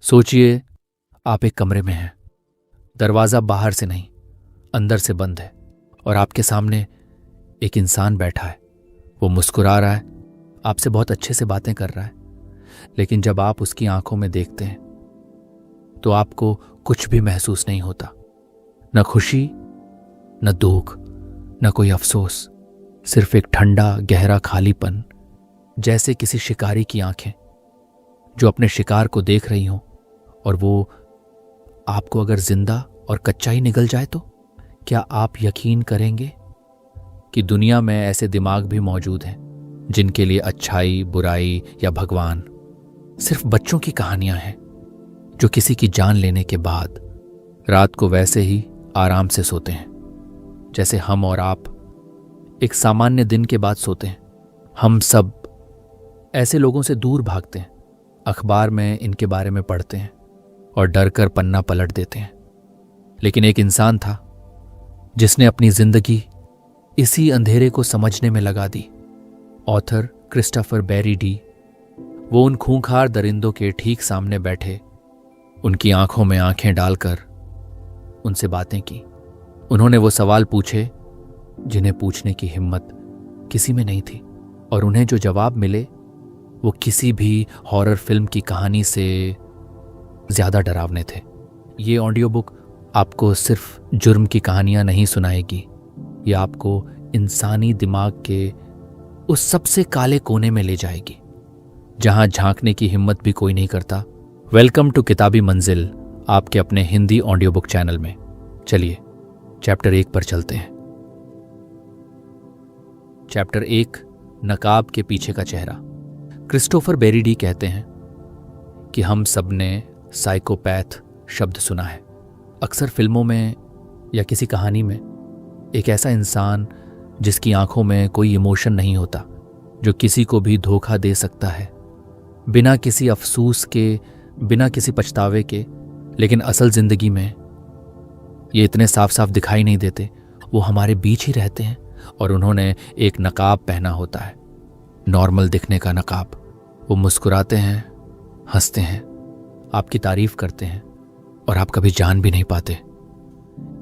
सोचिए, आप एक कमरे में हैं। दरवाज़ा बाहर से नहीं, अंदर से बंद है और आपके सामने एक इंसान बैठा है। वो मुस्कुरा रहा है, आपसे बहुत अच्छे से बातें कर रहा है। लेकिन जब आप उसकी आंखों में देखते हैं तो आपको कुछ भी महसूस नहीं होता। न खुशी, न दुख, न कोई अफसोस, सिर्फ एक ठंडा गहरा खालीपन, जैसे किसी शिकारी की आंखें जो अपने शिकार को देख रही हों और वो आपको अगर जिंदा और कच्चा ही निगल जाए तो क्या आप यकीन करेंगे कि दुनिया में ऐसे दिमाग भी मौजूद हैं जिनके लिए अच्छाई, बुराई या भगवान सिर्फ बच्चों की कहानियां हैं, जो किसी की जान लेने के बाद रात को वैसे ही आराम से सोते हैं जैसे हम और आप एक सामान्य दिन के बाद सोते हैं। हम सब ऐसे लोगों से दूर भागते हैं, अखबार में इनके बारे में पढ़ते हैं और डर कर पन्ना पलट देते हैं। लेकिन एक इंसान था जिसने अपनी जिंदगी इसी अंधेरे को समझने में लगा दी। Author Christopher Berry Dee. वो उन खूंखार दरिंदों के ठीक सामने बैठे, उनकी आंखों में आंखें डालकर उनसे बातें की। उन्होंने वो सवाल पूछे जिन्हें पूछने की हिम्मत किसी में नहीं थी, और उन्हें जो जवाब मिले वो किसी भी हॉरर फिल्म की कहानी से ज्यादा डरावने थे। ये ऑडियो बुक आपको सिर्फ जुर्म की कहानियां नहीं सुनाएगी, ये आपको इंसानी दिमाग के उस सबसे काले कोने में ले जाएगी जहां झांकने की हिम्मत भी कोई नहीं करता। वेलकम टू किताबी मंजिल, आपके अपने हिंदी ऑडियो बुक चैनल में। चलिए चैप्टर 1 पर चलते हैं। चैप्टर 1, नकाब के पीछे का चेहरा। क्रिस्टोफर बेरी डी कहते हैं कि हम सब ने साइकोपैथ शब्द सुना है। अक्सर फिल्मों में या किसी कहानी में एक ऐसा इंसान जिसकी आंखों में कोई इमोशन नहीं होता, जो किसी को भी धोखा दे सकता है बिना किसी अफसोस के, बिना किसी पछतावे के। लेकिन असल जिंदगी में ये इतने साफ साफ दिखाई नहीं देते। वो हमारे बीच ही रहते हैं और उन्होंने एक नकाब पहना होता है, नॉर्मल दिखने का नकाब। वो मुस्कुराते हैं, हंसते हैं, आपकी तारीफ करते हैं और आप कभी जान भी नहीं पाते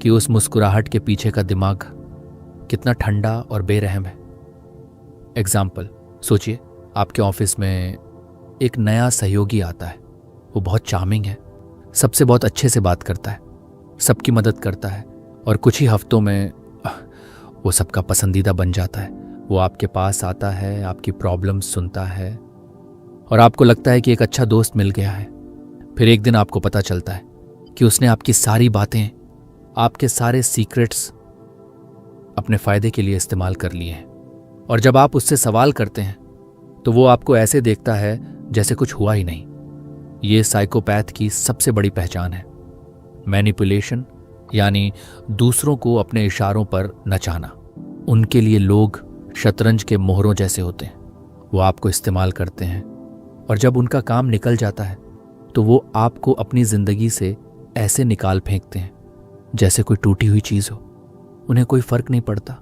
कि उस मुस्कुराहट के पीछे का दिमाग कितना ठंडा और बेरहम है। एग्जाम्पल, सोचिए आपके ऑफिस में एक नया सहयोगी आता है। वो बहुत चार्मिंग है, सबसे बहुत अच्छे से बात करता है, सबकी मदद करता है और कुछ ही हफ्तों में वो सबका पसंदीदा बन जाता है। वो आपके पास आता है, आपकी प्रॉब्लम्स सुनता है और आपको लगता है कि एक अच्छा दोस्त मिल गया है। फिर एक दिन आपको पता चलता है कि उसने आपकी सारी बातें, आपके सारे सीक्रेट्स अपने फायदे के लिए इस्तेमाल कर लिए हैं। और जब आप उससे सवाल करते हैं तो वो आपको ऐसे देखता है जैसे कुछ हुआ ही नहीं। ये साइकोपैथ की सबसे बड़ी पहचान है, मैनिपुलेशन, यानी दूसरों को अपने इशारों पर नचाना। उनके लिए लोग शतरंज के मोहरों जैसे होते हैं। वो आपको इस्तेमाल करते हैं और जब उनका काम निकल जाता है तो वो आपको अपनी जिंदगी से ऐसे निकाल फेंकते हैं जैसे कोई टूटी हुई चीज हो। उन्हें कोई फर्क नहीं पड़ता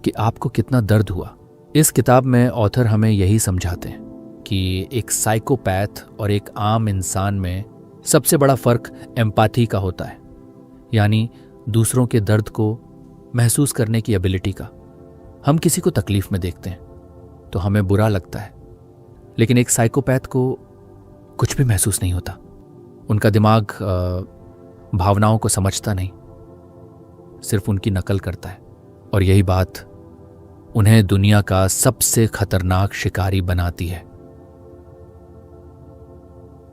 कि आपको कितना दर्द हुआ। इस किताब में ऑथर हमें यही समझाते हैं कि एक साइकोपैथ और एक आम इंसान में सबसे बड़ा फर्क एम्पैथी का होता है, यानी दूसरों के दर्द को महसूस करने की एबिलिटी का। हम किसी को तकलीफ में देखते हैं तो हमें बुरा लगता है, लेकिन एक साइकोपैथ को कुछ भी महसूस नहीं होता। उनका दिमाग भावनाओं को समझता नहीं, सिर्फ उनकी नकल करता है। और यही बात उन्हें दुनिया का सबसे खतरनाक शिकारी बनाती है।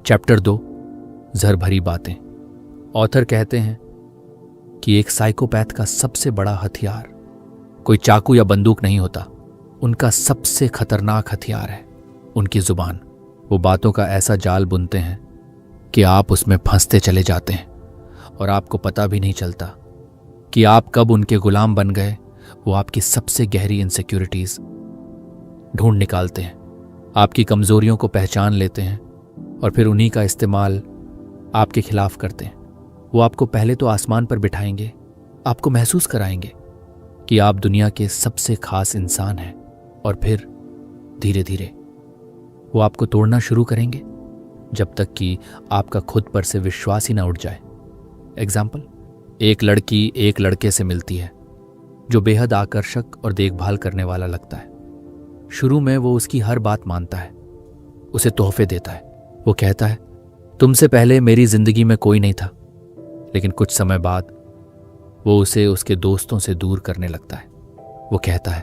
चैप्टर 2, जहर भरी बातें। ऑथर कहते हैं कि एक साइकोपैथ का सबसे बड़ा हथियार कोई चाकू या बंदूक नहीं होता। उनका सबसे खतरनाक हथियार है उनकी जुबान। वो बातों का ऐसा जाल बुनते हैं कि आप उसमें फंसते चले जाते हैं और आपको पता भी नहीं चलता कि आप कब उनके गुलाम बन गए। वो आपकी सबसे गहरी इनसिक्योरिटीज ढूंढ निकालते हैं, आपकी कमजोरियों को पहचान लेते हैं और फिर उन्हीं का इस्तेमाल आपके खिलाफ करते हैं। वो आपको पहले तो आसमान पर बिठाएंगे, आपको महसूस कराएंगे कि आप दुनिया के सबसे खास इंसान हैं, और फिर धीरे धीरे वो आपको तोड़ना शुरू करेंगे। जब तक कि आपका खुद पर से विश्वास ही ना उठ जाए। एग्जाम्पल, एक लड़की एक लड़के से मिलती है जो बेहद आकर्षक और देखभाल करने वाला लगता है। शुरू में वो उसकी हर बात मानता है, उसे तोहफे देता है। वो कहता है, तुमसे पहले मेरी जिंदगी में कोई नहीं था। लेकिन कुछ समय बाद वो उसे उसके दोस्तों से दूर करने लगता है। वो कहता है,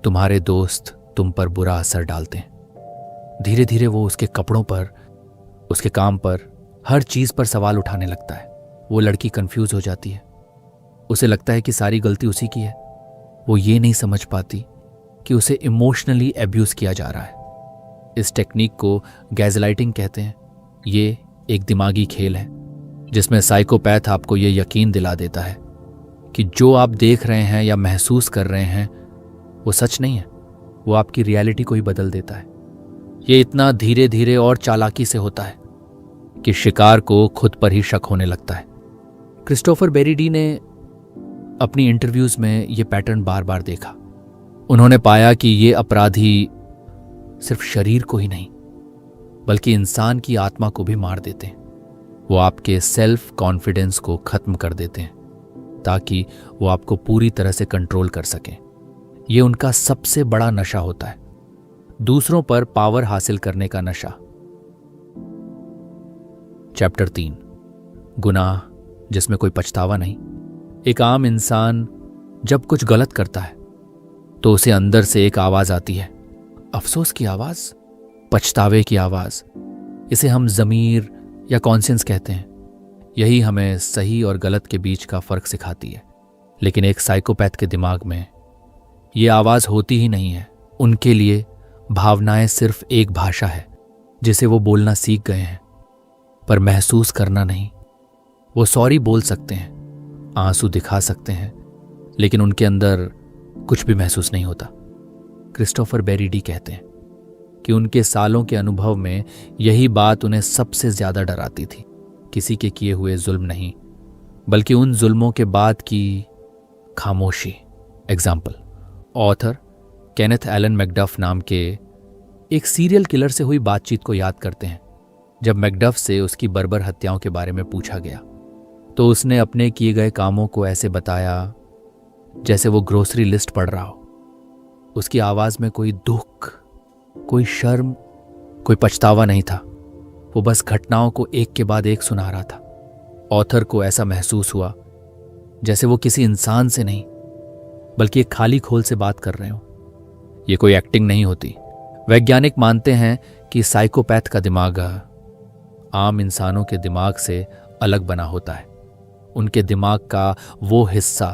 तुम्हारे दोस्त तुम पर बुरा असर डालते हैं। धीरे धीरे वो उसके कपड़ों पर, उसके काम पर, हर चीज पर सवाल उठाने लगता है। वो लड़की कंफ्यूज हो जाती है। उसे लगता है कि सारी गलती उसी की है। वो ये नहीं समझ पाती कि उसे इमोशनली अब्यूज किया जा रहा है। इस टेक्निक को गैज़लाइटिंग कहते हैं। ये एक दिमागी खेल है जिसमें साइकोपैथ आपको ये यकीन दिला देता है कि जो आप देख रहे हैं या महसूस कर रहे हैं वो सच नहीं है। वो आपकी रियलिटी को ही बदल देता है। ये इतना धीरे धीरे और चालाकी से होता है कि शिकार को खुद पर ही शक होने लगता है। क्रिस्टोफर बेरीडी ने अपनी इंटरव्यूज में ये पैटर्न बार बार देखा। उन्होंने पाया कि ये अपराधी सिर्फ शरीर को ही नहीं बल्कि इंसान की आत्मा को भी मार देते हैं। वो आपके सेल्फ कॉन्फिडेंस को खत्म कर देते हैं ताकि वो आपको पूरी तरह से कंट्रोल कर सकें। ये उनका सबसे बड़ा नशा होता है, दूसरों पर पावर हासिल करने का नशा। चैप्टर 3, गुनाह जिसमें कोई पछतावा नहीं। एक आम इंसान जब कुछ गलत करता है तो उसे अंदर से एक आवाज आती है, अफसोस की आवाज, पछतावे की आवाज। इसे हम ज़मीर या कॉन्शियंस कहते हैं। यही हमें सही और गलत के बीच का फर्क सिखाती है। लेकिन एक साइकोपैथ के दिमाग में ये आवाज होती ही नहीं है। उनके लिए भावनाएं सिर्फ एक भाषा है जिसे वो बोलना सीख गए हैं, पर महसूस करना नहीं। वो सॉरी बोल सकते हैं, आंसू दिखा सकते हैं, लेकिन उनके अंदर कुछ भी महसूस नहीं होता। क्रिस्टोफर बेरीडी कहते हैं कि उनके सालों के अनुभव में यही बात उन्हें सबसे ज्यादा डराती थी। किसी के किए हुए जुल्म नहीं, बल्कि उन जुल्मों के बाद की खामोशी। Example, author Kenneth Allen McDuff नाम के एक सीरियल किलर से हुई बातचीत को याद करते हैं। जब मैकडफ से उसकी बर्बर हत्याओं के बारे में पूछा गया तो उसने अपने किए गए कामों को ऐसे बताया जैसे वो ग्रोसरी लिस्ट पढ़ रहा हो। उसकी आवाज में कोई दुख, कोई शर्म, कोई पछतावा नहीं था। वो बस घटनाओं को एक के बाद एक सुना रहा था। ऑथर को ऐसा महसूस हुआ जैसे वो किसी इंसान से नहीं बल्कि एक खाली खोल से बात कर रहे हो। ये कोई एक्टिंग नहीं होती। वैज्ञानिक मानते हैं कि साइकोपैथ का दिमाग आम इंसानों के दिमाग से अलग बना होता है। उनके दिमाग का वो हिस्सा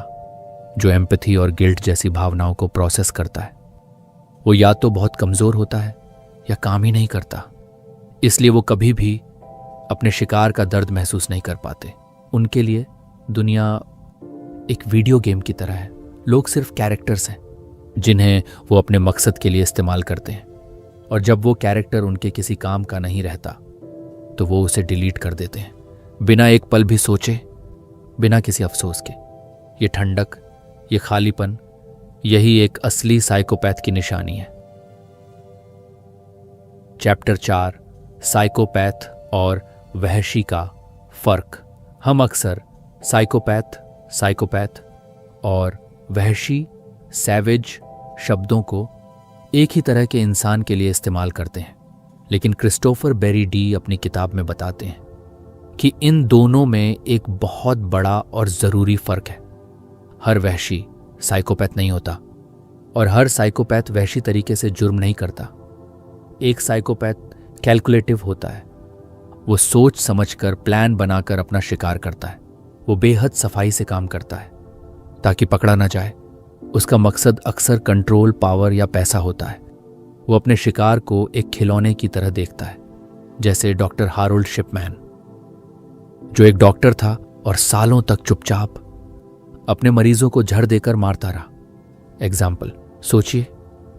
जो एम्पैथी और गिल्ट जैसी भावनाओं को प्रोसेस करता है, वो या तो बहुत कमजोर होता है या काम ही नहीं करता। इसलिए वो कभी भी अपने शिकार का दर्द महसूस नहीं कर पाते। उनके लिए दुनिया एक वीडियो गेम की तरह है। लोग सिर्फ कैरेक्टर्स हैं जिन्हें वो अपने मकसद के लिए इस्तेमाल करते हैं, और जब वो कैरेक्टर उनके किसी काम का नहीं रहता तो वो उसे डिलीट कर देते हैं, बिना एक पल भी सोचे, बिना किसी अफसोस के। ये ठंडक, ये खालीपन, यही एक असली साइकोपैथ की निशानी है। चैप्टर 4, साइकोपैथ और वहशी का फर्क। हम अक्सर साइकोपैथ और वहशी, सैवेज शब्दों को एक ही तरह के इंसान के लिए इस्तेमाल करते हैं, लेकिन क्रिस्टोफर बेरीडी अपनी किताब में बताते हैं कि इन दोनों में एक बहुत बड़ा और जरूरी फर्क है। हर वहशी साइकोपैथ नहीं होता और हर साइकोपैथ वहशी तरीके से जुर्म नहीं करता। एक साइकोपैथ कैलकुलेटिव होता है। वो सोच समझकर, प्लान बनाकर अपना शिकार करता है। वो बेहद सफाई से काम करता है ताकि पकड़ा ना जाए। उसका मकसद अक्सर कंट्रोल, पावर या पैसा होता है। वो अपने शिकार को एक खिलौने की तरह देखता है, जैसे डॉक्टर हारोल्ड शिपमैन, जो एक डॉक्टर था और सालों तक चुपचाप अपने मरीजों को झड़ देकर मारता रहा। एग्जाम्पल, सोचिए,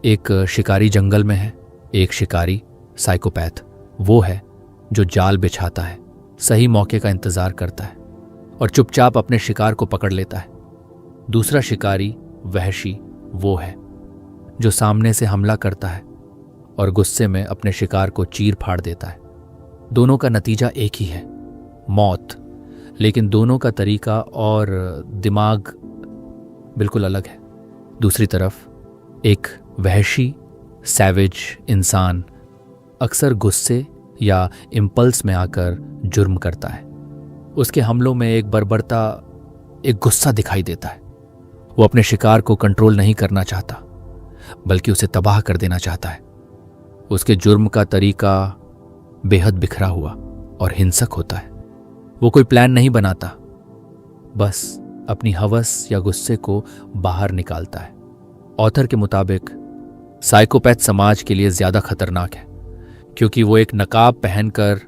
एक शिकारी जंगल में है। एक शिकारी साइकोपैथ वो है जो जाल बिछाता है, सही मौके का इंतजार करता है और चुपचाप अपने शिकार को पकड़ लेता है। दूसरा शिकारी वहशी वो है जो सामने से हमला करता है और गुस्से में अपने शिकार को चीर फाड़ देता है। दोनों का नतीजा एक ही है, मौत। लेकिन दोनों का तरीका और दिमाग बिल्कुल अलग है। दूसरी तरफ एक वहशी सैवेज इंसान अक्सर गुस्से या इम्पल्स में आकर जुर्म करता है। उसके हमलों में एक बर्बरता, एक गुस्सा दिखाई देता है। वो अपने शिकार को कंट्रोल नहीं करना चाहता, बल्कि उसे तबाह कर देना चाहता है। उसके जुर्म का तरीका बेहद बिखरा हुआ और हिंसक होता है। वो कोई प्लान नहीं बनाता, बस अपनी हवस या गुस्से को बाहर निकालता है। ऑथर के मुताबिक साइकोपैथ समाज के लिए ज्यादा खतरनाक है, क्योंकि वो एक नकाब पहनकर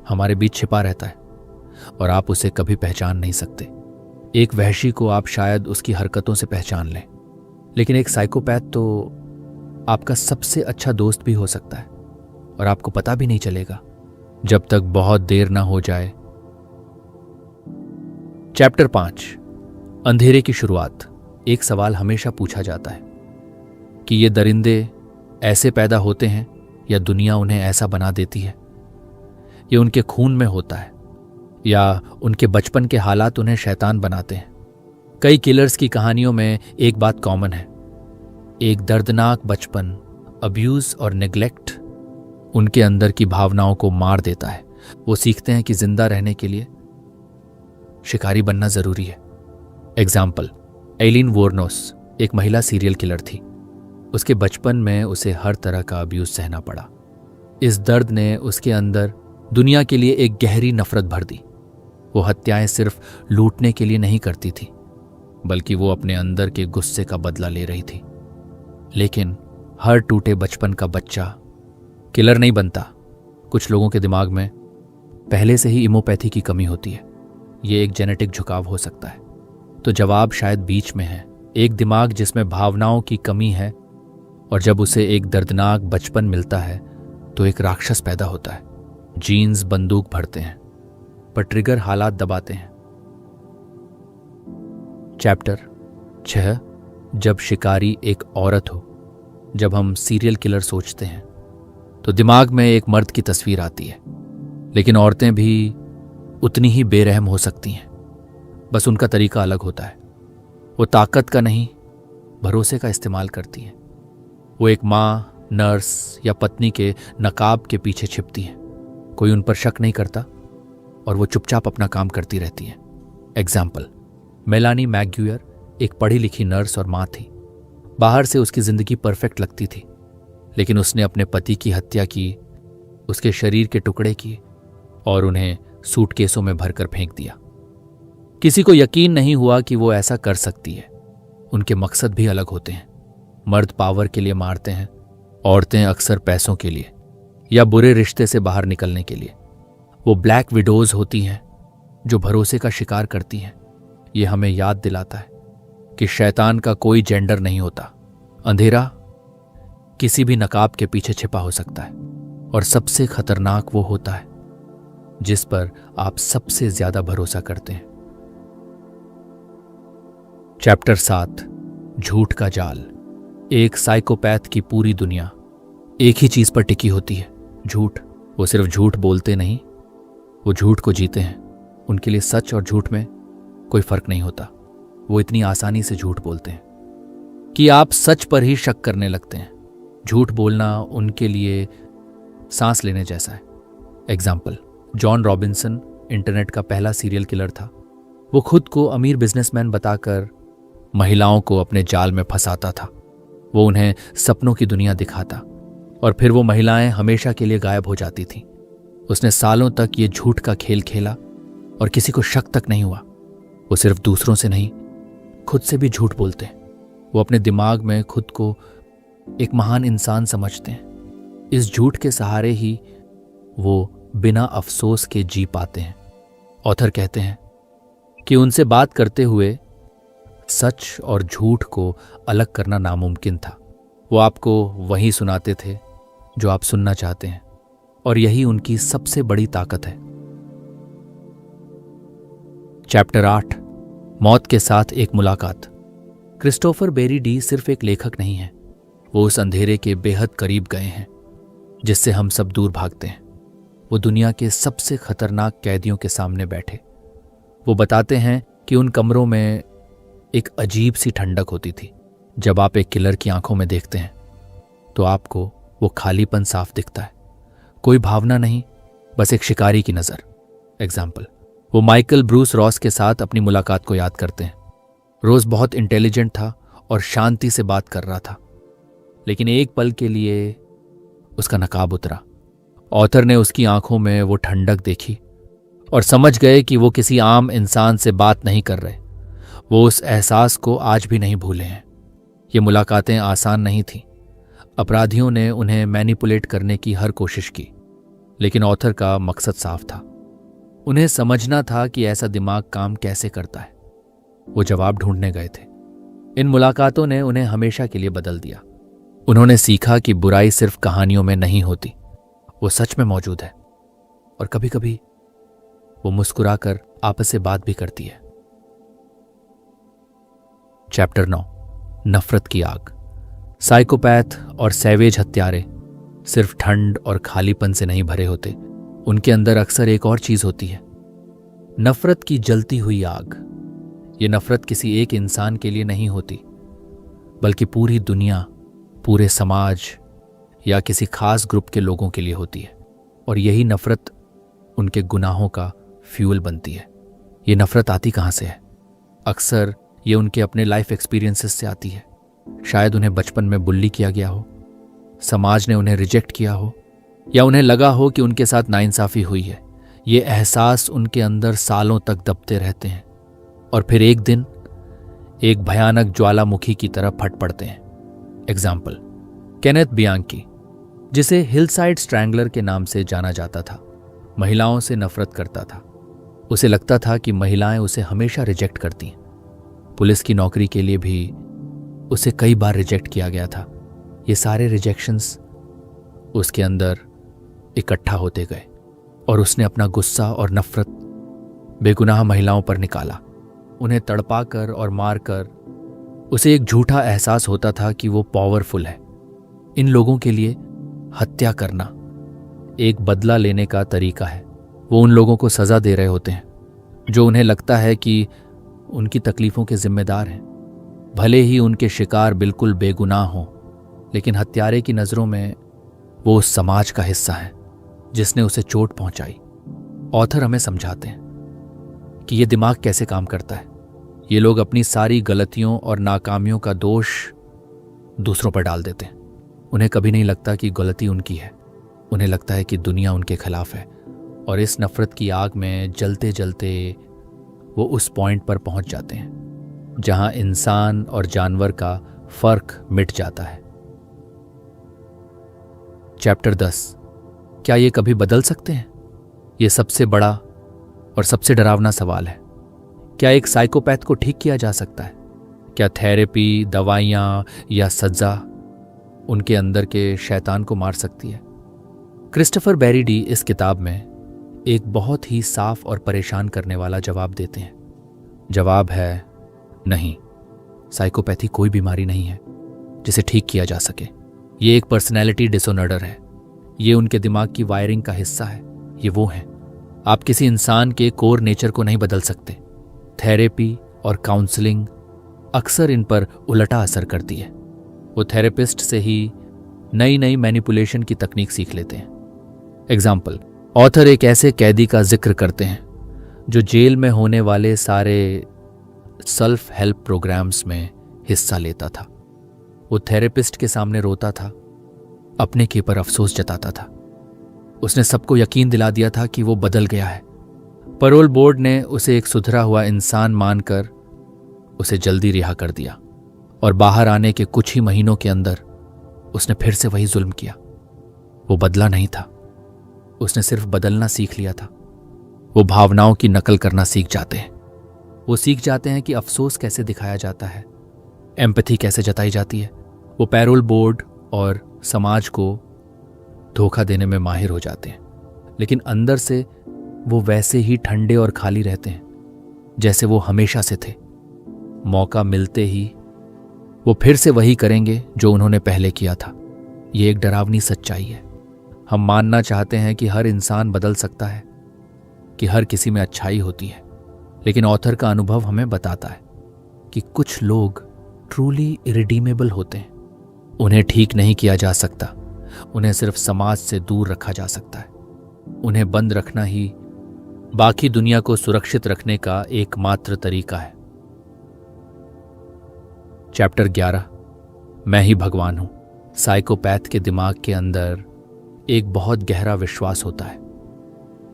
हमारे बीच छिपा रहता है और आप उसे कभी पहचान नहीं सकते। एक वहशी को आप शायद उसकी हरकतों से पहचान लें, लेकिन एक साइकोपैथ तो आपका सबसे अच्छा दोस्त भी हो सकता है और आपको पता भी नहीं चलेगा जब तक बहुत देर ना हो जाए। चैप्टर 5, अंधेरे की शुरुआत। एक सवाल हमेशा पूछा जाता है कि ये दरिंदे ऐसे पैदा होते हैं या दुनिया उन्हें ऐसा बना देती है। ये उनके खून में होता है या उनके बचपन के हालात उन्हें शैतान बनाते हैं। कई किलर्स की कहानियों में एक बात कॉमन है, एक दर्दनाक बचपन, अब्यूज और नेग्लेक्ट उनके अंदर की भावनाओं को मार देता है। वो सीखते हैं कि जिंदा रहने के लिए शिकारी बनना जरूरी है। एग्जाम्पल, एलिन वोर्नोस एक महिला सीरियल किलर थी। उसके बचपन में उसे हर तरह का अब्यूज सहना पड़ा। इस दर्द ने उसके अंदर दुनिया के लिए एक गहरी नफरत भर दी। वो हत्याएं सिर्फ लूटने के लिए नहीं करती थी, बल्कि वो अपने अंदर के गुस्से का बदला ले रही थी। लेकिन हर टूटे बचपन का बच्चा किलर नहीं बनता। कुछ लोगों के दिमाग में पहले से ही इमोपैथी की कमी होती है। ये एक जेनेटिक झुकाव हो सकता है। तो जवाब शायद बीच में है, एक दिमाग जिसमें भावनाओं की कमी है, और जब उसे एक दर्दनाक बचपन मिलता है तो एक राक्षस पैदा होता है। जीन्स बंदूक भरते हैं, पर ट्रिगर हालात दबाते हैं। चैप्टर 6, जब शिकारी एक औरत हो। जब हम सीरियल किलर सोचते हैं तो दिमाग में एक मर्द की तस्वीर आती है, लेकिन औरतें भी उतनी ही बेरहम हो सकती हैं, बस उनका तरीका अलग होता है। वो ताकत का नहीं, भरोसे का इस्तेमाल करती हैं। वो एक माँ, नर्स या पत्नी के नकाब के पीछे छिपती हैं। कोई उन पर शक नहीं करता और वो चुपचाप अपना काम करती रहती हैं। एग्जाम्पल, मेलानी मैकग्यूअर एक पढ़ी लिखी नर्स और माँ थी। बाहर से उसकी जिंदगी परफेक्ट लगती थी, लेकिन उसने अपने पति की हत्या की, उसके शरीर के टुकड़े किए और उन्हें सूटकेसों में भरकर फेंक दिया। किसी को यकीन नहीं हुआ कि वो ऐसा कर सकती है। उनके मकसद भी अलग होते हैं। मर्द पावर के लिए मारते हैं, औरतें अक्सर पैसों के लिए या बुरे रिश्ते से बाहर निकलने के लिए। वो ब्लैक विडोज होती हैं जो भरोसे का शिकार करती हैं। ये हमें याद दिलाता है कि शैतान का कोई जेंडर नहीं होता। अंधेरा किसी भी नकाब के पीछे छिपा हो सकता है, और सबसे खतरनाक वो होता है जिस पर आप सबसे ज्यादा भरोसा करते हैं। चैप्टर 7, झूठ का जाल। एक साइकोपैथ की पूरी दुनिया एक ही चीज पर टिकी होती है, झूठ। वो सिर्फ झूठ बोलते नहीं, वो झूठ को जीते हैं। उनके लिए सच और झूठ में कोई फर्क नहीं होता। वो इतनी आसानी से झूठ बोलते हैं कि आप सच पर ही शक करने लगते हैं। झूठ बोलना उनके लिए सांस लेने जैसा है। एग्जाम्पल, जॉन रॉबिन्सन इंटरनेट का पहला सीरियल किलर था। वो खुद को अमीर बिजनेसमैन बताकर महिलाओं को अपने जाल में फंसाता था। वो उन्हें सपनों की दुनिया दिखाता और फिर वो महिलाएं हमेशा के लिए गायब हो जाती थीं। उसने सालों तक ये झूठ का खेल खेला और किसी को शक तक नहीं हुआ। वो सिर्फ दूसरों से नहीं, खुद से भी झूठ बोलते हैं। वो अपने दिमाग में खुद को एक महान इंसान समझते हैं। इस झूठ के सहारे ही वो बिना अफसोस के जी पाते हैं। ऑथर कहते हैं कि उनसे बात करते हुए सच और झूठ को अलग करना नामुमकिन था। वो आपको वही सुनाते थे जो आप सुनना चाहते हैं, और यही उनकी सबसे बड़ी ताकत है। चैप्टर 8, मौत के साथ एक मुलाकात। क्रिस्टोफर बेरी डी सिर्फ एक लेखक नहीं है, वो उस अंधेरे के बेहद करीब गए हैं जिससे हम सब दूर भागते हैं। वो दुनिया के सबसे खतरनाक कैदियों के सामने बैठे। वो बताते हैं कि उन कमरों में एक अजीब सी ठंडक होती थी। जब आप एक किलर की आंखों में देखते हैं तो आपको वो खालीपन साफ दिखता है, कोई भावना नहीं, बस एक शिकारी की नज़र। एग्जाम्पल, वो माइकल ब्रूस रॉस के साथ अपनी मुलाकात को याद करते हैं। रोज बहुत इंटेलिजेंट था और शांति से बात कर रहा था, लेकिन एक पल के लिए उसका नकाब उतरा। ऑथर ने उसकी आंखों में वो ठंडक देखी और समझ गए कि वो किसी आम इंसान से बात नहीं कर रहे। वो उस एहसास को आज भी नहीं भूले हैं। ये मुलाकातें आसान नहीं थीं। अपराधियों ने उन्हें मैनिपुलेट करने की हर कोशिश की, लेकिन ऑथर का मकसद साफ था। उन्हें समझना था कि ऐसा दिमाग काम कैसे करता है। वो जवाब ढूंढने गए थे। इन मुलाकातों ने उन्हें हमेशा के लिए बदल दिया। उन्होंने सीखा कि बुराई सिर्फ कहानियों में नहीं होती, वो सच में मौजूद है, और कभी कभी वो मुस्कुराकर आपस से बात भी करती है। चैप्टर 9, नफरत की आग। साइकोपैथ और सैवेज हत्यारे सिर्फ ठंड और खालीपन से नहीं भरे होते। उनके अंदर अक्सर एक और चीज होती है, नफरत की जलती हुई आग। ये नफरत किसी एक इंसान के लिए नहीं होती, बल्कि पूरी दुनिया, पूरे समाज या किसी खास ग्रुप के लोगों के लिए होती है। और यही नफरत उनके गुनाहों का फ्यूल बनती है। ये नफरत आती कहाँ से है? अक्सर ये उनके अपने लाइफ एक्सपीरियंसेस से आती है। शायद उन्हें बचपन में बुल्ली किया गया हो, समाज ने उन्हें रिजेक्ट किया हो, या उन्हें लगा हो कि उनके साथ नाइंसाफी हुई है। ये एहसास उनके अंदर सालों तक दबते रहते हैं और फिर एक दिन एक भयानक ज्वालामुखी की तरह फट पड़ते हैं। एग्जाम्पल, केनेथ बियांकी, जिसे हिलसाइड स्ट्रैंगलर के नाम से जाना जाता था, महिलाओं से नफरत करता था। उसे लगता था कि महिलाएं उसे हमेशा रिजेक्ट करती हैं। पुलिस की नौकरी के लिए भी उसे कई बार रिजेक्ट किया गया था। ये सारे रिजेक्शंस उसके अंदर इकट्ठा होते गए और उसने अपना गुस्सा और नफरत बेगुनाह महिलाओं पर निकाला। उन्हें तड़पाकर और मारकर उसे एक झूठा एहसास होता था कि वो पावरफुल है। इन लोगों के लिए हत्या करना एक बदला लेने का तरीका है। वो उन लोगों को सजा दे रहे होते हैं जो उन्हें लगता है कि उनकी तकलीफों के जिम्मेदार हैं, भले ही उनके शिकार बिल्कुल बेगुनाह हों। लेकिन हत्यारे की नज़रों में वो उस समाज का हिस्सा है जिसने उसे चोट पहुंचाई। ऑथर हमें समझाते हैं कि ये दिमाग कैसे काम करता है। ये लोग अपनी सारी गलतियों और नाकामियों का दोष दूसरों पर डाल देते हैं। उन्हें कभी नहीं लगता कि गलती उनकी है, उन्हें लगता है कि दुनिया उनके खिलाफ है। और इस नफरत की आग में जलते जलते वो उस पॉइंट पर पहुंच जाते हैं जहां इंसान और जानवर का फर्क मिट जाता है। चैप्टर 10, क्या ये कभी बदल सकते हैं? ये सबसे बड़ा और सबसे डरावना सवाल है। क्या एक साइकोपैथ को ठीक किया जा सकता है? क्या थेरेपी, दवाइयां या सजा उनके अंदर के शैतान को मार सकती है? क्रिस्टोफर बेरीडी इस किताब में एक बहुत ही साफ और परेशान करने वाला जवाब देते हैं। जवाब है नहीं, साइकोपैथी कोई बीमारी नहीं है जिसे ठीक किया जा सके। ये एक पर्सनैलिटी डिसऑर्डर है। ये उनके दिमाग की वायरिंग का हिस्सा है। ये वो हैं। आप किसी इंसान के कोर नेचर को नहीं बदल सकते। थेरेपी और काउंसलिंग अक्सर इन पर उलटा असर करती है। वो थेरेपिस्ट से ही नई नई मैनिपुलेशन की तकनीक सीख लेते हैं। एग्जाम्पल, ऑथर एक ऐसे कैदी का जिक्र करते हैं जो जेल में होने वाले सारे सेल्फ हेल्प प्रोग्राम्स में हिस्सा लेता था। वो थेरेपिस्ट के सामने रोता था, अपने के पर अफसोस जताता था। उसने सबको यकीन दिला दिया था कि वो बदल गया है। पैरोल बोर्ड ने उसे एक सुधरा हुआ इंसान मानकर उसे जल्दी रिहा कर दिया और बाहर आने के कुछ ही महीनों के अंदर उसने फिर से वही जुल्म किया। वो बदला नहीं था, उसने सिर्फ बदलना सीख लिया था। वो भावनाओं की नकल करना सीख जाते हैं। वो सीख जाते हैं कि अफसोस कैसे दिखाया जाता है, एम्पैथी कैसे जताई जाती है। वो पैरोल बोर्ड और समाज को धोखा देने में माहिर हो जाते हैं, लेकिन अंदर से वो वैसे ही ठंडे और खाली रहते हैं जैसे वो हमेशा से थे। मौका मिलते ही वो फिर से वही करेंगे जो उन्होंने पहले किया था। ये एक डरावनी सच्चाई है। हम मानना चाहते हैं कि हर इंसान बदल सकता है, कि हर किसी में अच्छाई होती है, लेकिन ऑथर का अनुभव हमें बताता है कि कुछ लोग ट्रूली इरिडीमेबल होते हैं। उन्हें ठीक नहीं किया जा सकता, उन्हें सिर्फ समाज से दूर रखा जा सकता है। उन्हें बंद रखना ही बाकी दुनिया को सुरक्षित रखने का एकमात्र तरीका है। चैप्टर 11, मैं ही भगवान हूं। साइकोपैथ के दिमाग के अंदर एक बहुत गहरा विश्वास होता है,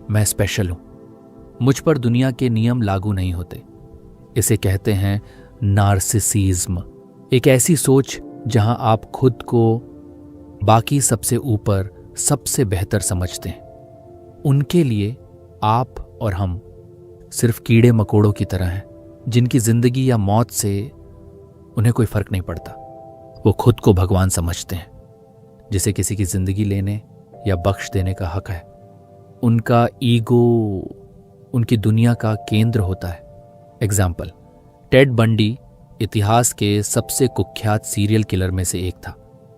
मैं स्पेशल हूं, मुझ पर दुनिया के नियम लागू नहीं होते। इसे कहते हैं नार्सिसिज्म। एक ऐसी सोच जहां आप खुद को बाकी सबसे ऊपर, सबसे बेहतर समझते हैं। उनके लिए आप और हम सिर्फ कीड़े मकोड़ों की तरह हैं, जिनकी जिंदगी या मौत से उन्हें कोई फर्क नहीं पड़ता। वो खुद को भगवान समझते हैं, जिसे किसी की जिंदगी लेने या बख्श देने का हक है। उनका ईगो उनकी दुनिया का केंद्र होता है। एग्जाम्पल, टेड बंडी इतिहास के सबसे कुख्यात सीरियल किलर में से एक था।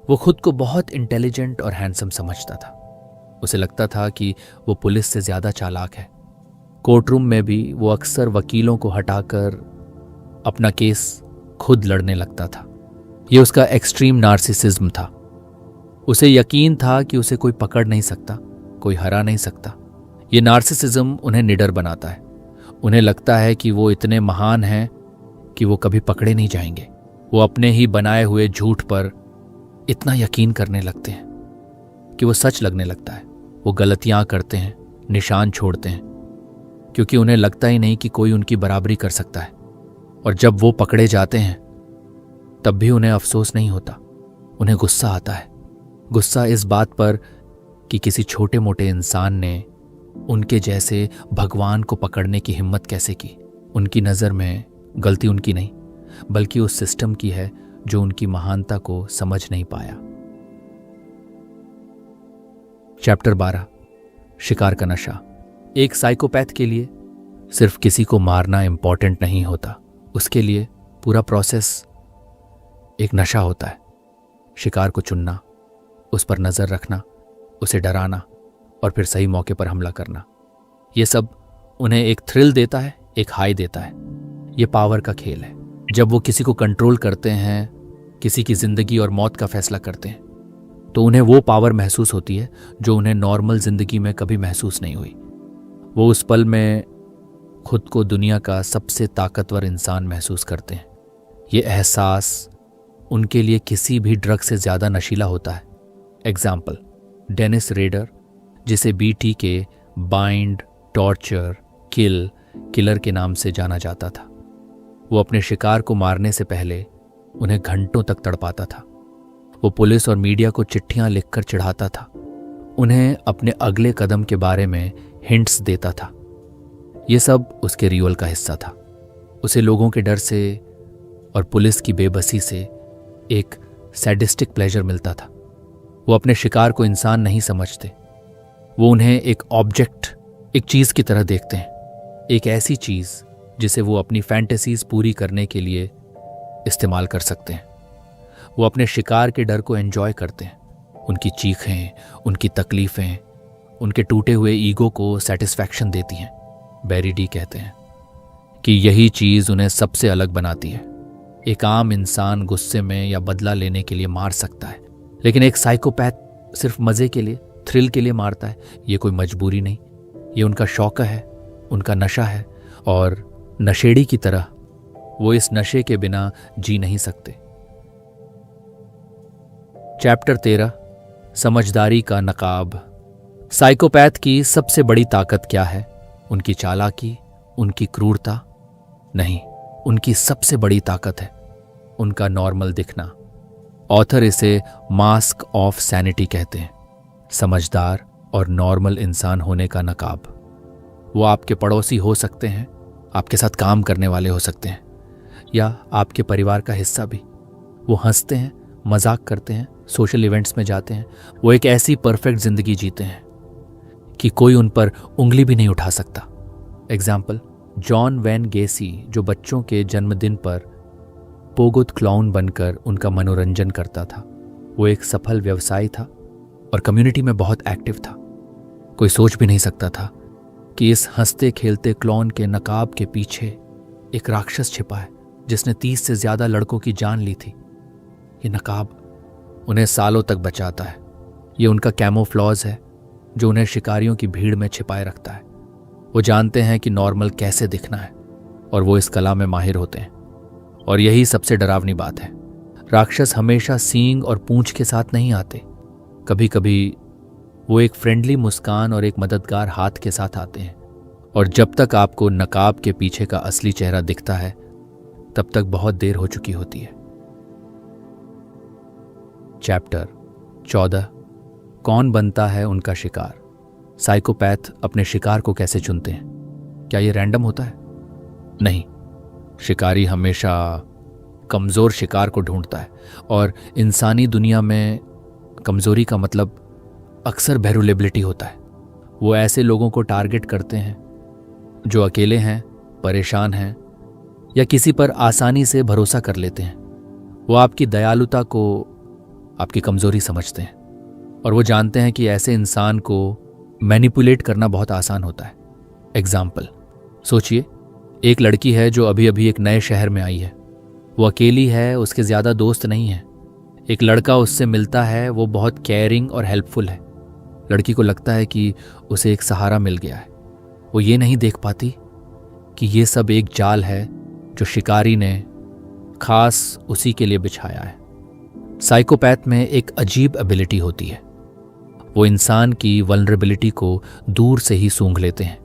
वो खुद को बहुत इंटेलिजेंट और हैंडसम समझता था। उसे लगता था कि वो पुलिस से ज्यादा चालाक है। कोर्टरूम में भी वो अक्सर वकीलों को हटाकर अपना केस खुद लड़ने लगता था। ये उसका एक्सट्रीम नार्सिसिज्म था। उसे यकीन था कि उसे कोई पकड़ नहीं सकता, कोई हरा नहीं सकता। ये नार्सिसिज्म उन्हें निडर बनाता है। उन्हें लगता है कि वो इतने महान हैं कि वो कभी पकड़े नहीं जाएंगे। वो अपने ही बनाए हुए झूठ पर इतना यकीन करने लगते हैं कि वो सच लगने लगता है। वो गलतियां करते हैं, निशान छोड़ते हैं, क्योंकि उन्हें लगता ही नहीं कि कोई उनकी बराबरी कर सकता है। और जब वो पकड़े जाते हैं तब भी उन्हें अफसोस नहीं होता, उन्हें गुस्सा आता है। गुस्सा इस बात पर कि किसी छोटे मोटे इंसान ने उनके जैसे भगवान को पकड़ने की हिम्मत कैसे की। उनकी नज़र में गलती उनकी नहीं, बल्कि उस सिस्टम की है जो उनकी महानता को समझ नहीं पाया। चैप्टर 12, शिकार का नशा। एक साइकोपैथ के लिए सिर्फ किसी को मारना इंपॉर्टेंट नहीं होता, उसके लिए पूरा प्रोसेस एक नशा होता है। शिकार को चुनना, उस पर नजर रखना, उसे डराना और फिर सही मौके पर हमला करना। ये सब उन्हें एक थ्रिल देता है, एक हाई देता है। ये पावर का खेल है। जब वो किसी को कंट्रोल करते हैं, किसी की जिंदगी और मौत का फैसला करते हैं, तो उन्हें वो पावर महसूस होती है जो उन्हें नॉर्मल जिंदगी में कभी महसूस नहीं हुई। वो उस पल में खुद को दुनिया का सबसे ताकतवर इंसान महसूस करते हैं। ये एहसास उनके लिए किसी भी ड्रग से ज्यादा नशीला होता है। एग्जाम्पल, डेनिस रेडर, जिसे बीटी के बाइंड, टॉर्चर, किलर के नाम से जाना जाता था। वो अपने शिकार को मारने से पहले उन्हें घंटों तक तड़पाता था। वो पुलिस और मीडिया को चिट्ठियां लिखकर चिढ़ाता था, उन्हें अपने अगले कदम के बारे में हिंट्स देता था। ये सब उसके रियल का हिस्सा था। उसे लोगों के डर से और पुलिस की बेबसी से एक सैडिस्टिक प्लेजर मिलता था। वो अपने शिकार को इंसान नहीं समझते, वो उन्हें एक ऑब्जेक्ट, एक चीज की तरह देखते हैं, एक ऐसी चीज जिसे वो अपनी फैंटेसीज पूरी करने के लिए इस्तेमाल कर सकते हैं। वो अपने शिकार के डर को एंजॉय करते हैं, उनकी चीखें, उनकी तकलीफें, उनके टूटे हुए ईगो को सेटिस्फैक्शन देती हैं। बेरीडी कहते हैं कि यही चीज उन्हें सबसे अलग बनाती है। एक आम इंसान गुस्से में या बदला लेने के लिए मार सकता है, लेकिन एक साइकोपैथ सिर्फ मजे के लिए, थ्रिल के लिए मारता है। ये कोई मजबूरी नहीं, ये उनका शौक है, उनका नशा है, और नशेड़ी की तरह वो इस नशे के बिना जी नहीं सकते। चैप्टर 13, समझदारी का नकाब। साइकोपैथ की सबसे बड़ी ताकत क्या है? उनकी चालाकी, उनकी क्रूरता? नहीं, उनकी सबसे बड़ी ताकत है उनका नॉर्मल दिखना। ऑथर इसे मास्क ऑफ सैनिटी कहते हैं, समझदार और नॉर्मल इंसान होने का नकाब। वो आपके पड़ोसी हो सकते हैं, आपके साथ काम करने वाले हो सकते हैं, या आपके परिवार का हिस्सा भी। वो हंसते हैं, मजाक करते हैं, सोशल इवेंट्स में जाते हैं। वो एक ऐसी परफेक्ट जिंदगी जीते हैं कि कोई उन पर उंगली भी नहीं उठा सकता। एग्जाम्पल, जॉन वैन गेसी, जो बच्चों के जन्मदिन पर पोगोत क्लाउन बनकर उनका मनोरंजन करता था। वो एक सफल व्यवसायी था, और कम्युनिटी में बहुत एक्टिव था। कोई सोच भी नहीं सकता था कि इस हंसते खेलते क्लॉन के नकाब के पीछे एक राक्षस छिपा है जिसने 30 से ज्यादा लड़कों की जान ली थी। ये नकाब उन्हें सालों तक बचाता है। ये उनका कैमोफ्लॉज है जो उन्हें शिकारियों की भीड़ में छिपाए रखता है। वो जानते हैं कि नॉर्मल कैसे दिखना है और वो इस कला में माहिर होते हैं। और यही सबसे डरावनी बात है, राक्षस हमेशा सींग और पूंछ के साथ नहीं आते। कभी कभी वो एक फ्रेंडली मुस्कान और एक मददगार हाथ के साथ आते हैं। और जब तक आपको नकाब के पीछे का असली चेहरा दिखता है तब तक बहुत देर हो चुकी होती है। चैप्टर 14, कौन बनता है उनका शिकार। साइकोपैथ अपने शिकार को कैसे चुनते हैं? क्या यह रैंडम होता है? नहीं, शिकारी हमेशा कमजोर शिकार को ढूंढता है। और इंसानी दुनिया में कमजोरी का मतलब अक्सर वल्नरेबिलिटी होता है। वो ऐसे लोगों को टारगेट करते हैं जो अकेले हैं, परेशान हैं या किसी पर आसानी से भरोसा कर लेते हैं। वो आपकी दयालुता को आपकी कमजोरी समझते हैं और वो जानते हैं कि ऐसे इंसान को मैनिपुलेट करना बहुत आसान होता है। एग्जाम्पल सोचिए, एक लड़की है जो अभी अभी एक नए शहर में आई है। वो अकेली है, उसके ज्यादा दोस्त नहीं है। एक लड़का उससे मिलता है, वो बहुत केयरिंग और हेल्पफुल है। लड़की को लगता है कि उसे एक सहारा मिल गया है। वो ये नहीं देख पाती कि ये सब एक जाल है जो शिकारी ने खास उसी के लिए बिछाया है। साइकोपैथ में एक अजीब एबिलिटी होती है, वो इंसान की वल्नरेबिलिटी को दूर से ही सूंघ लेते हैं।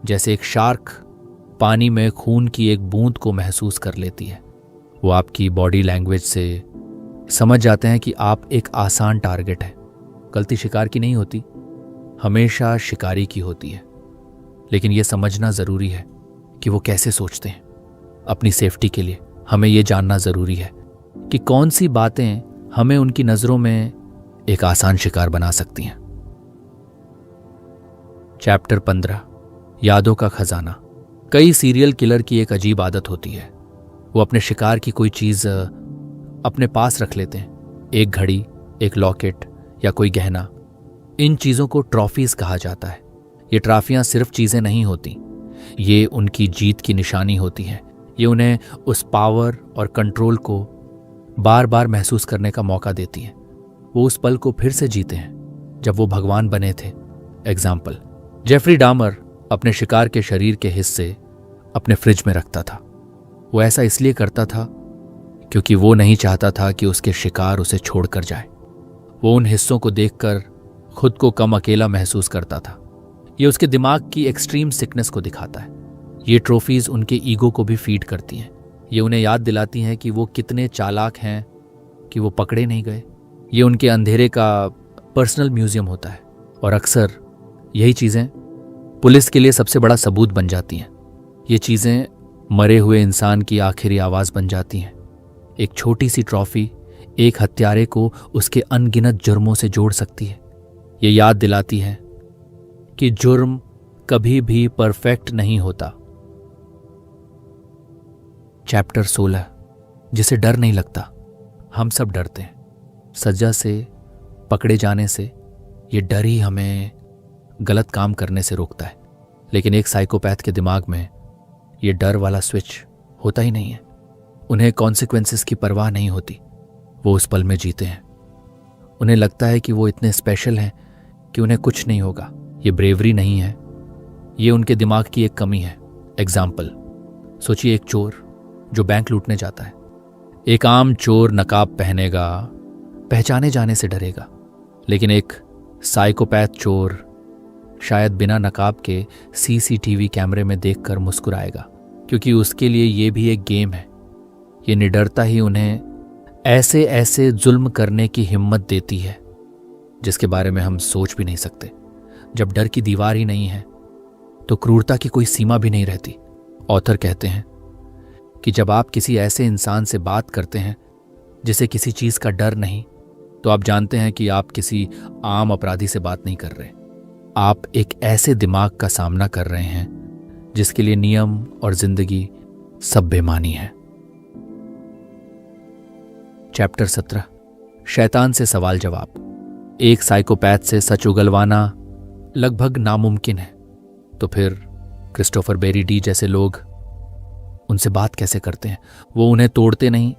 जैसे एक शार्क पानी में खून की एक बूंद को महसूस कर लेती है। वो आपकी बॉडी लैंग्वेज से समझ जाते हैं कि आप एक आसान टारगेट है। गलती शिकार की नहीं होती, हमेशा शिकारी की होती है। लेकिन यह समझना जरूरी है कि वो कैसे सोचते हैं। अपनी सेफ्टी के लिए हमें यह जानना जरूरी है कि कौन सी बातें हमें उनकी नजरों में एक आसान शिकार बना सकती हैं। चैप्टर 15, यादों का खजाना। कई सीरियल किलर की एक अजीब आदत होती है, वो अपने शिकार की कोई चीज अपने पास रख लेते हैं। एक घड़ी, एक लॉकेट या कोई गहना। इन चीजों को ट्रॉफीज कहा जाता है। ये ट्रॉफियां सिर्फ चीजें नहीं होती, ये उनकी जीत की निशानी होती है। ये उन्हें उस पावर और कंट्रोल को बार बार महसूस करने का मौका देती है। वो उस पल को फिर से जीते हैं जब वो भगवान बने थे। एग्जाम्पल, जेफरी डामर अपने शिकार के शरीर के हिस्से अपने फ्रिज में रखता था। वो ऐसा इसलिए करता था क्योंकि वो नहीं चाहता था कि उसके शिकार उसे छोड़कर जाए। वो उन हिस्सों को देखकर खुद को कम अकेला महसूस करता था। ये उसके दिमाग की एक्सट्रीम सिकनेस को दिखाता है। ये ट्रॉफीज उनके ईगो को भी फीड करती हैं। ये उन्हें याद दिलाती हैं कि वो कितने चालाक हैं कि वो पकड़े नहीं गए। ये उनके अंधेरे का पर्सनल म्यूजियम होता है। और अक्सर यही चीज़ें पुलिस के लिए सबसे बड़ा सबूत बन जाती हैं। ये चीज़ें मरे हुए इंसान की आखिरी आवाज़ बन जाती हैं। एक छोटी सी ट्रॉफी एक हत्यारे को उसके अनगिनत जुर्मों से जोड़ सकती है। ये याद दिलाती है कि जुर्म कभी भी परफेक्ट नहीं होता। चैप्टर 16, जिसे डर नहीं लगता। हम सब डरते हैं, सजा से, पकड़े जाने से। ये डर ही हमें गलत काम करने से रोकता है। लेकिन एक साइकोपैथ के दिमाग में ये डर वाला स्विच होता ही नहीं है। उन्हें कॉन्सिक्वेंसेस की परवाह नहीं होती। वो उस पल में जीते हैं। उन्हें लगता है कि वो इतने स्पेशल हैं कि उन्हें कुछ नहीं होगा। ये ब्रेवरी नहीं है, ये उनके दिमाग की एक कमी है। एग्जाम्पल, सोचिए एक चोर जो बैंक लूटने जाता है। एक आम चोर नकाब पहनेगा, पहचाने जाने से डरेगा। लेकिन एक साइकोपैथ चोर शायद बिना नकाब के सीसीटीवी कैमरे में देखकर मुस्कुराएगा, क्योंकि उसके लिए ये भी एक गेम है। ये निडरता ही उन्हें ऐसे ऐसे जुल्म करने की हिम्मत देती है जिसके बारे में हम सोच भी नहीं सकते। जब डर की दीवार ही नहीं है तो क्रूरता की कोई सीमा भी नहीं रहती। ऑथर कहते हैं कि जब आप किसी ऐसे इंसान से बात करते हैं जिसे किसी चीज का डर नहीं, तो आप जानते हैं कि आप किसी आम अपराधी से बात नहीं कर रहे। आप एक ऐसे दिमाग का सामना कर रहे हैं जिसके लिए नियम और जिंदगी सब बेमानी है। चैप्टर 17, शैतान से सवाल जवाब। एक साइकोपैथ से सच उगलवाना लगभग नामुमकिन है, तो फिर क्रिस्टोफर बेरी डी जैसे लोग उनसे बात कैसे करते हैं? वो उन्हें तोड़ते नहीं,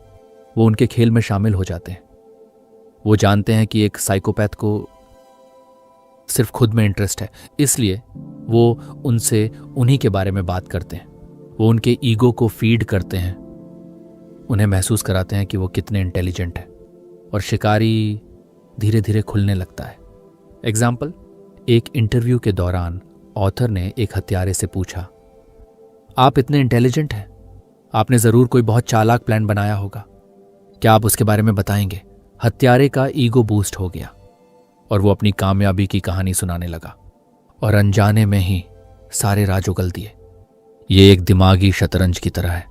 वो उनके खेल में शामिल हो जाते हैं। वो जानते हैं कि एक साइकोपैथ को सिर्फ खुद में इंटरेस्ट है, इसलिए वो उनसे उन्हीं के बारे में बात करते हैं। वो उनके ईगो को फीड करते हैं, उन्हें महसूस कराते हैं कि वो कितने इंटेलिजेंट है, और शिकारी धीरे धीरे खुलने लगता है। एग्जाम्पल, एक इंटरव्यू के दौरान ऑथर ने एक हत्यारे से पूछा, आप इतने इंटेलिजेंट हैं, आपने ज़रूर कोई बहुत चालाक प्लान बनाया होगा, क्या आप उसके बारे में बताएंगे? हत्यारे का ईगो बूस्ट हो गया और वो अपनी कामयाबी की कहानी सुनाने लगा, और अनजाने में ही सारे राज उगल दिए। ये एक दिमागी शतरंज की तरह है।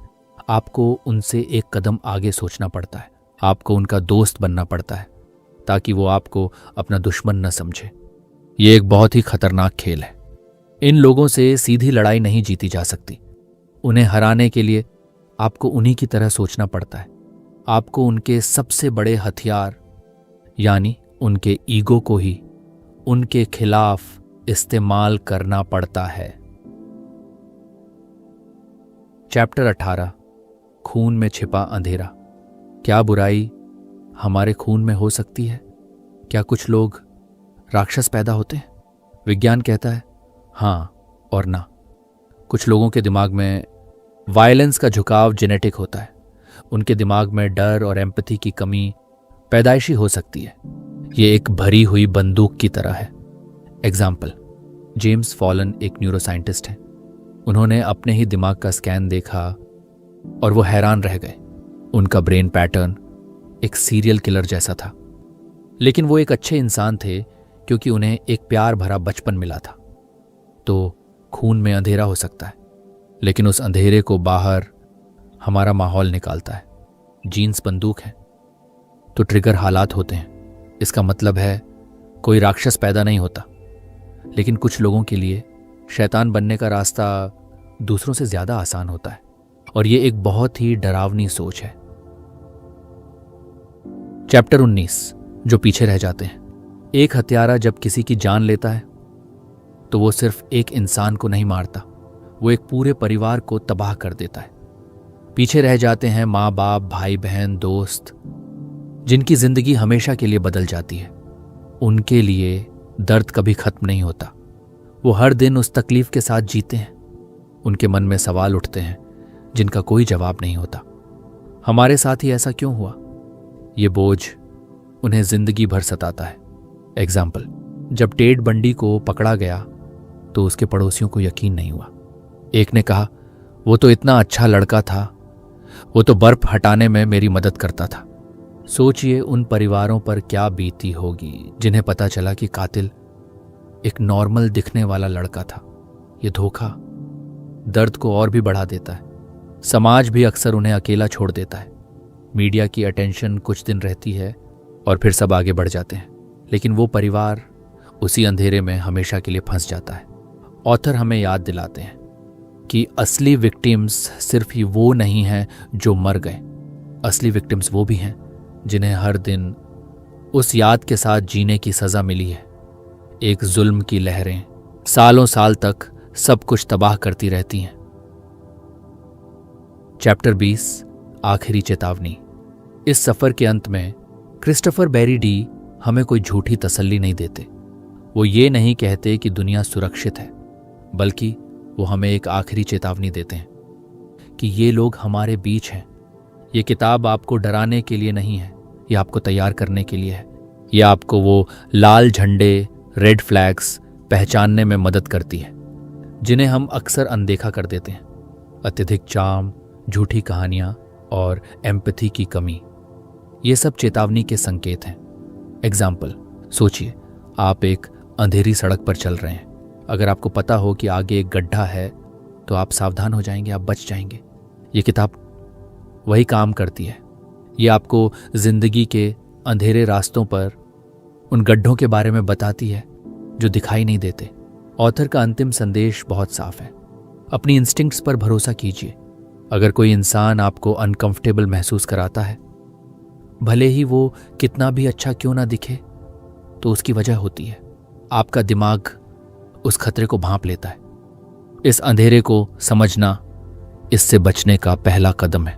आपको उनसे एक कदम आगे सोचना पड़ता है, आपको उनका दोस्त बनना पड़ता है ताकि वो आपको अपना दुश्मन न समझे। ये एक बहुत ही खतरनाक खेल है। इन लोगों से सीधी लड़ाई नहीं जीती जा सकती। उन्हें हराने के लिए आपको उन्हीं की तरह सोचना पड़ता है। आपको उनके सबसे बड़े हथियार यानी उनके ईगो को ही उनके खिलाफ इस्तेमाल करना पड़ता है। चैप्टर 18, खून में छिपा अंधेरा। क्या बुराई हमारे खून में हो सकती है? क्या कुछ लोग राक्षस पैदा होते हैं? विज्ञान कहता है हाँ और ना। कुछ लोगों के दिमाग में वायलेंस का झुकाव जेनेटिक होता है। उनके दिमाग में डर और एम्पैथी की कमी पैदाइशी हो सकती है। ये एक भरी हुई बंदूक की तरह है। एग्जाम्पल, जेम्स फॉलन एक न्यूरोसाइंटिस्ट हैं। उन्होंने अपने ही दिमाग का स्कैन देखा और वो हैरान रह गए। उनका ब्रेन पैटर्न एक सीरियल किलर जैसा था, लेकिन वो एक अच्छे इंसान थे क्योंकि उन्हें एक प्यार भरा बचपन मिला था। तो खून में अंधेरा हो सकता है, लेकिन उस अंधेरे को बाहर हमारा माहौल निकालता है। जीन्स बंदूक है तो ट्रिगर हालात होते हैं। इसका मतलब है कोई राक्षस पैदा नहीं होता, लेकिन कुछ लोगों के लिए शैतान बनने का रास्ता दूसरों से ज्यादा आसान होता है, और ये एक बहुत ही डरावनी सोच है। चैप्टर 19, जो पीछे रह जाते हैं। एक हत्यारा जब किसी की जान लेता है तो वो सिर्फ एक इंसान को नहीं मारता, वो एक पूरे परिवार को तबाह कर देता है। पीछे रह जाते हैं माँ बाप, भाई बहन, दोस्त, जिनकी जिंदगी हमेशा के लिए बदल जाती है। उनके लिए दर्द कभी खत्म नहीं होता। वो हर दिन उस तकलीफ के साथ जीते हैं। उनके मन में सवाल उठते हैं जिनका कोई जवाब नहीं होता। हमारे साथ ही ऐसा क्यों हुआ? ये बोझ उन्हें जिंदगी भर सताता है। एग्जाम्पल, जब टेड बंडी को पकड़ा गया तो उसके पड़ोसियों को यकीन नहीं हुआ। एक ने कहा, वो तो इतना अच्छा लड़का था, वो तो बर्फ हटाने में मेरी मदद करता था। सोचिए उन परिवारों पर क्या बीती होगी जिन्हें पता चला कि कातिल एक नॉर्मल दिखने वाला लड़का था। ये धोखा दर्द को और भी बढ़ा देता है। समाज भी अक्सर उन्हें अकेला छोड़ देता है। मीडिया की अटेंशन कुछ दिन रहती है और फिर सब आगे बढ़ जाते हैं, लेकिन वो परिवार उसी अंधेरे में हमेशा के लिए फंस जाता है। ऑथर हमें याद दिलाते हैं कि असली विक्टिम्स सिर्फ ही वो नहीं हैं जो मर गए। असली विक्टिम्स वो भी हैं जिन्हें हर दिन उस याद के साथ जीने की सजा मिली है। एक जुल्म की लहरें सालों साल तक सब कुछ तबाह करती रहती हैं। चैप्टर 20, आखिरी चेतावनी। इस सफर के अंत में क्रिस्टोफर बेरी डी हमें कोई झूठी तसल्ली नहीं देते। वो ये नहीं कहते कि दुनिया सुरक्षित है, बल्कि वो हमें एक आखिरी चेतावनी देते हैं कि ये लोग हमारे बीच हैं। ये किताब आपको डराने के लिए नहीं है, ये आपको तैयार करने के लिए है। ये आपको वो लाल झंडे, रेड फ्लैग्स पहचानने में मदद करती है जिन्हें हम अक्सर अनदेखा कर देते हैं। अत्यधिक चार्म, झूठी कहानियां और एम्पैथी की कमी, ये सब चेतावनी के संकेत हैं। एग्जाम्पल, सोचिए आप एक अंधेरी सड़क पर चल रहे हैं। अगर आपको पता हो कि आगे एक गड्ढा है तो आप सावधान हो जाएंगे, आप बच जाएंगे। ये किताब वही काम करती है। ये आपको जिंदगी के अंधेरे रास्तों पर उन गड्ढों के बारे में बताती है जो दिखाई नहीं देते। ऑथर का अंतिम संदेश बहुत साफ है। अपनी इंस्टिंक्ट्स पर भरोसा कीजिए। अगर कोई इंसान आपको अनकंफर्टेबल महसूस कराता है, भले ही वो कितना भी अच्छा क्यों ना दिखे, तो उसकी वजह होती है आपका दिमाग उस खतरे को भांप लेता है। इस अंधेरे को समझना इससे बचने का पहला कदम है,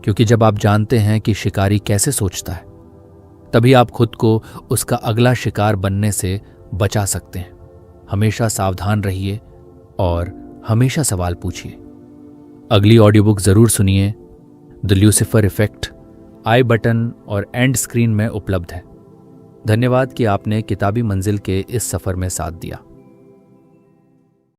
क्योंकि जब आप जानते हैं कि शिकारी कैसे सोचता है, तभी आप खुद को उसका अगला शिकार बनने से बचा सकते हैं। हमेशा सावधान रहिए और हमेशा सवाल पूछिए। अगली ऑडियो बुक जरूर सुनिए। द ल्यूसिफर इफेक्ट आई बटन और एंड स्क्रीन में उपलब्ध है। धन्यवाद कि आपने किताबी मंजिल के इस सफर में साथ दिया।